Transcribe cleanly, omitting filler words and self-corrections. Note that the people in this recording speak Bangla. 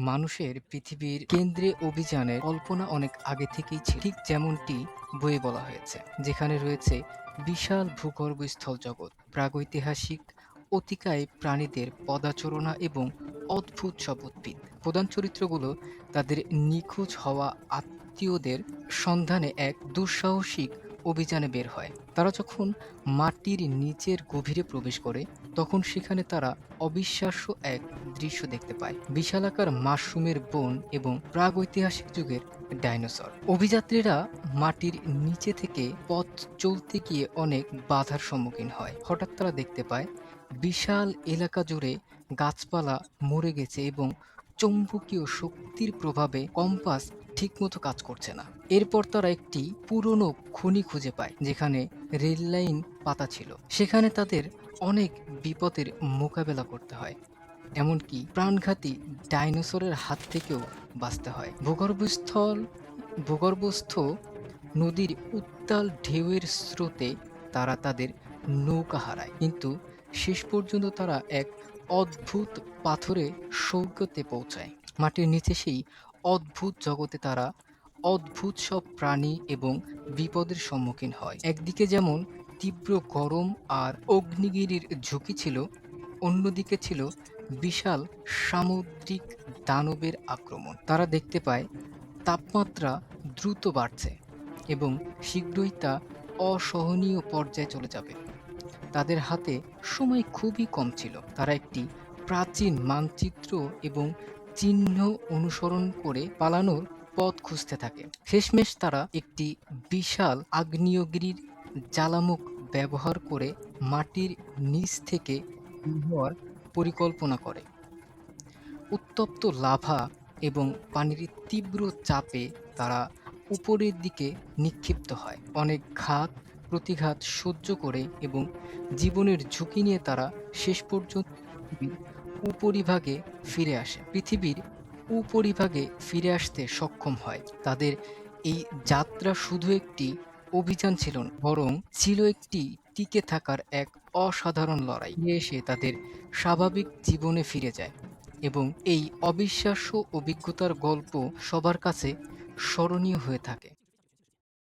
মানুষের পৃথিবীর কেন্দ্রে অভিযানের কল্পনা অনেক আগে থেকেই ছিল, ঠিক যেমনটি বইয়ে বলা হয়েছে, যেখানে রয়েছে বিশাল ভূগর্ভস্থল জগৎ, প্রাগৈতিহাসিক অতিকায় প্রাণীদের পদাচরণা এবং অদ্ভুত সব উদ্ভিদ। প্রধান চরিত্রগুলো তাদের নিখোঁজ হওয়া আত্মীয়দের সন্ধানে এক দুঃসাহসিক অভিযানে বের হয়। তারা যখন মাটির নিচের গভীরে প্রবেশ করে, তখন সেখানে তারা অবিশ্বাস্য এক দৃশ্য দেখতে পায়: বিশালাকার মাশরুমের বন এবং প্রাগৈতিহাসিক যুগের ডাইনোসর। অভিযাত্রীরা মাটির নিচে থেকে পথ চলতে গিয়ে অনেক বাধার সম্মুখীন হয়। হঠাৎ তারা দেখতে পায় বিশাল এলাকা জুড়ে গাছপালা মরে গেছে এবং চৌম্বকীয় শক্তির প্রভাবে কম্পাস ঠিকমতো কাজ করছে না। এরপর তারা একটি পুরনো খনি খুঁজে পায়, যেখানে রেল লাইন পাতা ছিল। সেখানে তাদের অনেক বিপদের মোকাবেলা করতে হয়, এমনকি প্রাণঘাতী ডাইনোসরের হাত থেকেও বাঁচতে হয়। ভূগর্ভস্থ নদীর উত্তাল ঢেউয়ের স্রোতে তারা তাদের নৌকা হারায়, কিন্তু শেষ পর্যন্ত তারা এক অদ্ভুত পাথুরে সৈকতে পৌঁছায়। মাটির নিচে সেই অদ্ভুত জগতে তারা অদ্ভুত সব প্রাণী এবং বিপদের সম্মুখীন হয়। একদিকে যেমন তীব্র গরম আর অগ্নিগিরির ঝুঁকি ছিল, অন্যদিকে ছিল বিশাল সামুদ্রিক দানবের আক্রমণ। তারা দেখতে পায় তাপমাত্রা দ্রুত বাড়ছে এবং শীঘ্রই তা অসহনীয় পর্যায়ে চলে যাবে। তাদের হাতে সময় খুবই কম ছিল। তারা একটি প্রাচীন মানচিত্র এবং চিহ্ন অনুসরণ করে পালানোর পথ খুঁজতে থাকে। শেষমেশ তারা একটি বিশাল আগ্নেয়গিরির জ্বালামুখ ব্যবহার করে মাটির নিচ থেকে বের হওয়ার পরিকল্পনা করে। উত্তপ্ত লাভা এবং পানির তীব্র চাপে তারা উপরের দিকে নিক্ষিপ্ত হয়। অনেক ঘাত প্রতিঘাত সহ্য করে এবং জীবনের ঝুঁকি নিয়ে তারা শেষ পর্যন্ত পৃথিবীর উপরিভাগে ফিরে আসে। পৃথিবীর উপরিভাগে ফিরে আসতে সক্ষম হয়। তাদের এই যাত্রা শুধু একটি অভিযান ছিল না, বরং ছিল একটি টিকে থাকার এক অসাধারণ লড়াই। ফিরে এসে তাদের স্বাভাবিক জীবনে ফিরে যায় এবং এই অবিশ্বাস্য অভিজ্ঞতার গল্প সবার কাছে স্মরণীয় হয়ে থাকে।